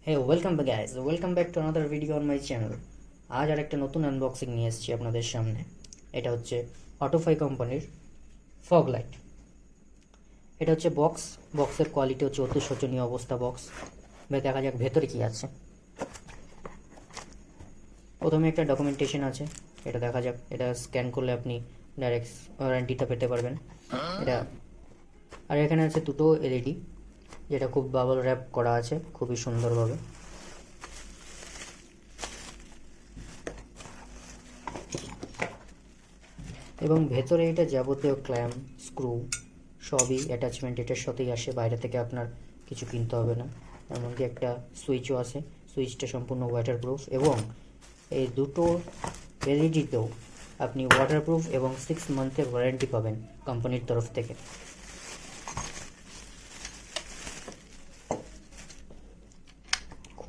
Hey, welcome back guys. Welcome back to another video on my channel. আজ আর একটা নতুন unboxing নিয়ে এসেছি আপনাদের সামনে। এটা হচ্ছে অটোফাই কোম্পানির ফগ লাইট। এটা হচ্ছে বক্সের কোয়ালিটি হচ্ছে অতি শোচনীয় অবস্থা বক্স। দেখা যাক ভেতরে কি আছে। প্রথমে একটা ডকুমেন্টেশন আছে, এটা দেখা যাক। এটা স্ক্যান করলে আপনি ডাইরেক্ট ওয়ারেন্টিটা পেতে পারবেন। এটা আর এখানে আছে দুটো এলইডি, যেটা খুব বাবল র্যাপ করা আছে খুবই সুন্দরভাবে। এবং ভেতরে এটা যাবতীয় ক্ল্যাম্প স্ক্রু সবই অ্যাটাচমেন্ট এটার সাথেই আসে, বাইরে থেকে আপনার কিছু কিনতে হবে না। এমনকি একটা সুইচও আছে, সুইচটা সম্পূর্ণ ওয়াটারপ্রুফ এবং এই দুটো এলইডিতেও আপনি ওয়াটারপ্রুফ এবং 6 মান্থের ওয়ারেন্টি পাবেন কোম্পানির তরফ থেকে।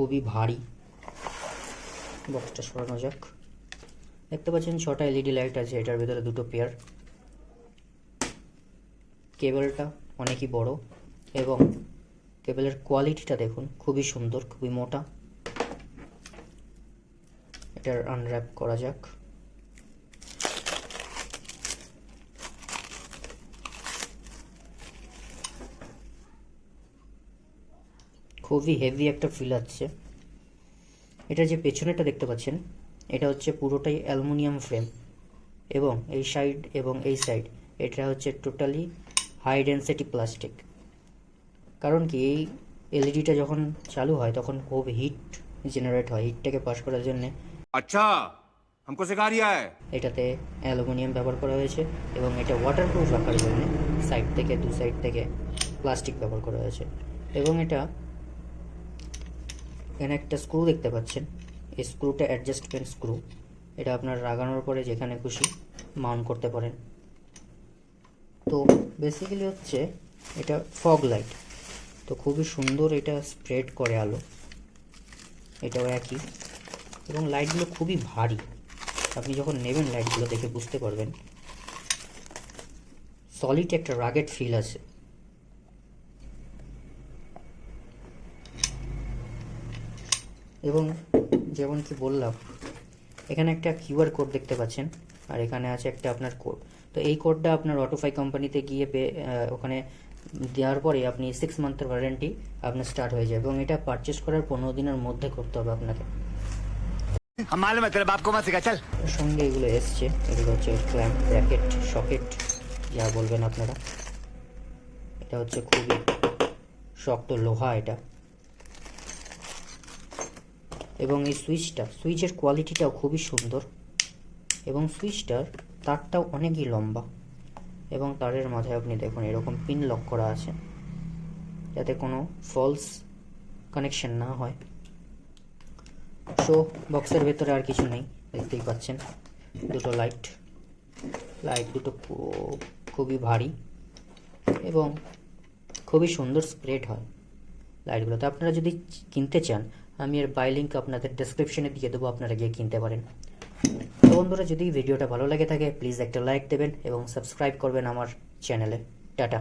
খুবই ভারী বক্সটা, সরানো যাক। দেখতে পাচ্ছেন 6টা এলইডি লাইট আছে, এটার ভিতরে দুটো পেয়ার। কেবলটা অনেকই বড় এবং কেবলের কোয়ালিটিটা দেখুন, খুবই সুন্দর, খুবই মোটা। এটার আনর্যাপ করা যাক। খুবই হেভি একটা ফিল আছে। এটা যে পেছনেটা দেখতে পাচ্ছেন, এটা হচ্ছে পুরোটাই অ্যালুমিনিয়াম ফ্রেম এবং এই সাইড এবং এই সাইড এটা হচ্ছে টোটালি হাই ডেন্সিটি প্লাস্টিক। কারণ কি, এই এলইডিটা যখন চালু হয় তখন খুব হিট জেনারেট হয়, হিটটাকে পাস করার জন্য আচ্ছা हमको सिखा रिया है। এটাতে অ্যালুমিনিয়াম ব্যবহার করা হয়েছে এবং এটা ওয়াটারপ্রুফ রাখার জন্য সাইড থেকে দু সাইড থেকে প্লাস্টিক ব্যবহার করা হয়েছে। এবং এটা এখানে একটা স্ক্রু দেখতে পাচ্ছেন, এই স্ক্রুটা অ্যাডজাস্টমেন্ট স্ক্রু। এটা আপনার লাগানোর পরে যেখানে খুশি মাউন্ট করতে পারেন। তো বেসিক্যালি হচ্ছে এটা ফগ লাইট, তো খুবই সুন্দর, এটা স্প্রেড করে আলো, এটাও একই। এবং লাইটগুলো খুবই ভারী, আপনি যখন নেবেন লাইটগুলো দেখে বুঝতে পারবেন। সলিড একটা রাগেড ফিল আছে। এবং যেমন কি বললাম, এখানে একটা কিউআর কোড দেখতে পাচ্ছেন আর এখানে আছে একটা আপনার কোড। তো এই কোডটা আপনার অটোফাই কোম্পানিতে গিয়ে ওখানে দেওয়ার পরে আপনি 6 মান্থের ওয়ারেন্টি আপনার স্টার্ট হয়ে যাবে এবং এটা পারচেস করার 15 দিনের মধ্যে করতে হবে আপনাকে। সঙ্গে এগুলো এসছে, এগুলো হচ্ছে ক্ল্যাম্প, ব্র্যাকেট, সকেট, যা বলবেন আপনারা। এটা হচ্ছে খুবই শক্ত লোহা এটা। এবং এই সুইচের কোয়ালিটিটাও খুবই সুন্দর এবং সুইচটার তারটাও অনেকই লম্বা এবং তারের মাথায় আপনি দেখুন এরকম পিন লক করা আছে যাতে কোনো ফলস কানেকশন না হয়। সো বক্সের ভেতরে আর কিছু নেই, দেখতেই পাচ্ছেন দুটো লাইট দুটো খুবই ভারী এবং খুবই সুন্দর স্প্রেড হয় লাইটগুলো। তো আপনারা যদি কিনতে চান, আমি এর বাই লিঙ্ক আপনাদের ডেসক্রিপশনে দিয়ে দেবো, আপনারা গিয়ে কিনতে পারেন। তো বন্ধুরা, যদি ভিডিওটা ভালো লাগে থাকে প্লিজ একটা লাইক দেবেন এবং সাবস্ক্রাইব করবেন আমার চ্যানেলে। টাটা।